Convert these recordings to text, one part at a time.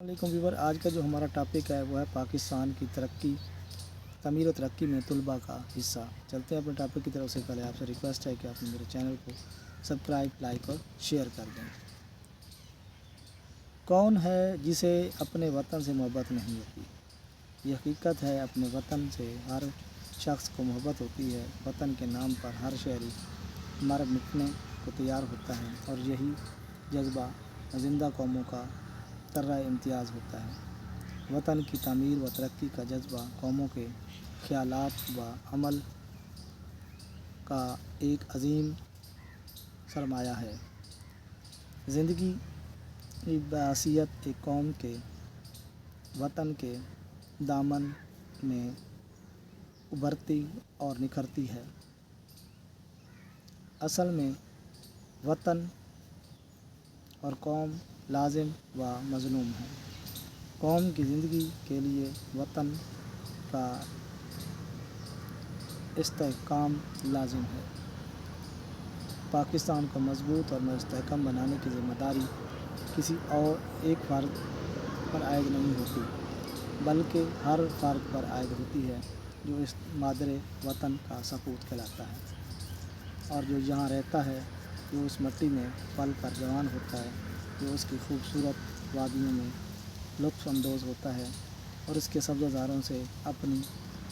वालेकुम व्यूवर, आज का जो हमारा टॉपिक है वो है पाकिस्तान की तरक्की, तमीर और तरक्की में तलबा का हिस्सा। चलते हैं अपने टॉपिक की तरफ। से पहले आपसे रिक्वेस्ट है कि आप मेरे चैनल को सब्सक्राइब, लाइक और शेयर कर दें। कौन है जिसे अपने वतन से मोहब्बत नहीं होती? ये हकीकत है, अपने वतन से हर शख्स को मोहब्बत होती है। वतन के नाम पर हर शहरी मर मिटने को तैयार होता है और यही जज्बा ज़िंदा कौमों का तर्रा इम्तियाज़ होता है। वतन की तामीर व तरक्की का जज्बा कौमों के ख़यालात व अमल का एक अजीम सरमाया है। ज़िंदगी की बहैसियत एक कौम के वतन के दामन में उभरती और निखरती है। असल में वतन और कौम लाजिम व मज़लूम है। कौम की ज़िंदगी के लिए वतन का इस्तेहकाम लाजिम है। पाकिस्तान को मजबूत और मुस्तहकम बनाने की ज़िम्मेदारी किसी और एक फ़र्द पर आयद नहीं होती, बल्कि हर फ़र्द पर आयद होती है जो इस मादरे वतन का सपूत कहलाता है और जो यहाँ रहता है, जो उस मिट्टी में पल कर जवान होता है, जो उसकी खूबसूरत वादियों में लुत्फ़ अंदोज़ होता है और इसके सब्ज़ारों से अपनी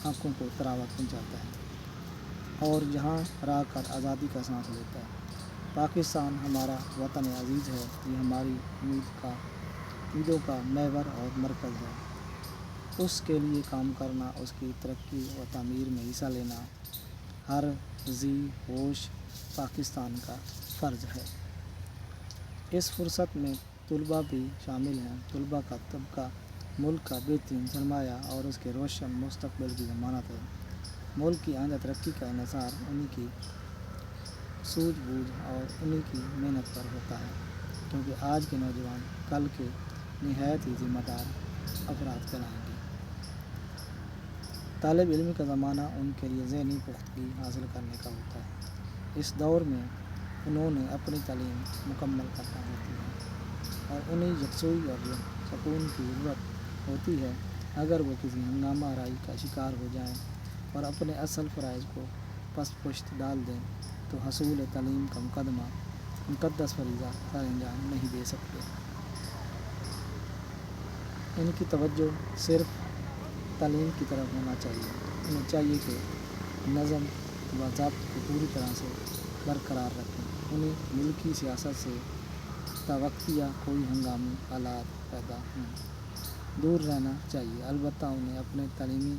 आँखों को तरावत पहुँचाता है और यहाँ रह कर आज़ादी का सांस लेता है। पाकिस्तान हमारा वतन अज़ीज़ है। ये हमारी उम्मीदों का महवर और मरकज़ है। उसके लिए काम करना, उसकी तरक्की व तामीर में हिस्सा लेना हर ज़ी होश पाकिस्तान का फ़र्ज़ है। इस फुर्सत में तलबा भी शामिल हैं। तलबा का तबका मुल्क का बेहतरीन सरमाया और उसके रोशन मुस्तक़बिल की ज़मानत है। मुल्क की आइंदा तरक्की का इन्हिसार उन्हीं की सूझबूझ और उन्हीं की मेहनत पर होता है, क्योंकि आज के नौजवान कल के निहायत ही ज़िम्मेदार अफराद कहलाएंगे। तालिब इल्म का ज़माना उनके लिए ज़हनी पुख्तगी हासिल करने का होता है। इस दौर में उन्होंने अपनी तालीम मुकम्मल करना होती है और उन्हें यकसुई और सुकून की ज़रूरत होती है। अगर वो किसी हंगामा आराई का शिकार हो जाएं और अपने असल फ़राइज़ को पस्त पुश्त डाल दें तो हसूल तालीम का मुक़द्दस फरीज़ा सर अंजाम नहीं दे सकते। इनकी तवज्जो सिर्फ़ तालीम की तरफ होना चाहिए। उन्हें चाहिए कि नज़म व ज़ब्त को पूरी तरह से बरकरार रखें। उन्हें मुल्की सियासत से तावक्तिया कोई हंगामी हालात पैदा हों दूर रहना चाहिए। अलबत्ता उन्हें अपने तालीमी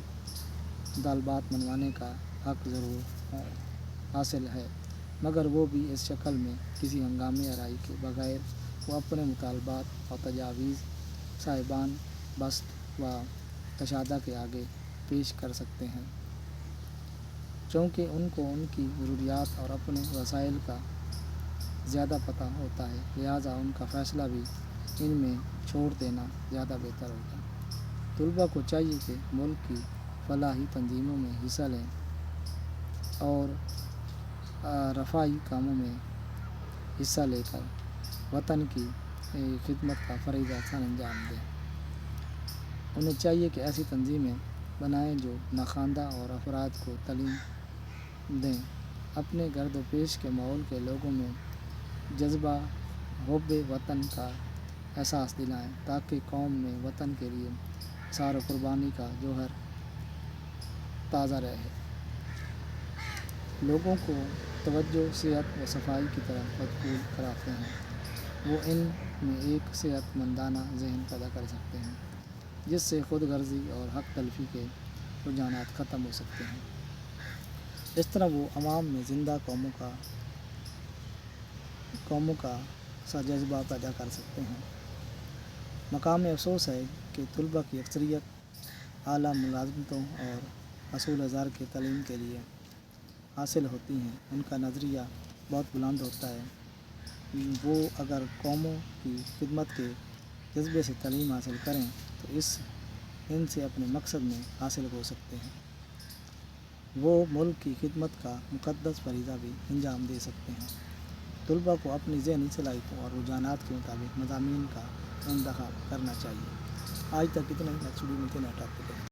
मुतालबात मनवाने का हक़ ज़रूर हासिल है, मगर वो भी इस शक्ल में किसी हंगामी आराई के बग़ैर वो अपने मुतालबात और तजावीज़ साहिबान बस्त व तशादा के आगे पेश कर सकते हैं, चूँकि उनको उनकी ज़रूरियात और अपने वसाइल का ज़्यादा पता होता है। लिहाजा उनका फ़ैसला भी इनमें छोड़ देना ज़्यादा बेहतर होगा। तलबा को चाहिए कि मुल्क की फलाही तंजीमों में हिस्सा लें और रफ़ाई कामों में हिस्सा लेकर वतन की खिदमत का फ़रीज़ा सर अंजाम दें। उन्हें चाहिए कि ऐसी तंजीमें बनाएं जो नाख़वानदा और अफराद को तालीम दें, अपने गर्द पेश के माहौल के लोगों में जज्बा हुब्बे वतन का एहसास दिलाएं, ताकि कौम में वतन के लिए सार कुर्बानी का जौहर ताज़ा रहे। लोगों को तवज्जो सेहत व सफाई की तरफ मजबूर कराते हैं। वो इन में एक सेहतमंदाना ज़हन पैदा कर सकते हैं, जिससे खुद गर्जी और हक़ तलफ़ी के रुझानात ख़त्म हो सकते हैं। इस तरह वो अवाम में ज़िंदा कौमों का सा जज्बा पैदा कर सकते हैं। मकाम अफसोस है कि तलबा की अक्सरियत आला मुलाज़मतों और हसूल ज़र के तालीम के लिए हासिल होती हैं। उनका नज़रिया बहुत बुलंद होता है। वो अगर कौमों की खिदमत के जज्बे से तालीम हासिल करें तो इनसे अपने मकसद में हासिल हो सकते हैं। वो मुल्क की खिदमत का मुक़द्दस फरीज़ा भी अंजाम दे सकते हैं। तलबा को अपनी ज़हनी सलाहियतों और रुझानात के मुताबिक मज़ामीन का इंतख़ाब करना चाहिए। آج تک اتنا ہی نیکسٹ ویڈیو ملتے ہیں، نیٹ آپ کو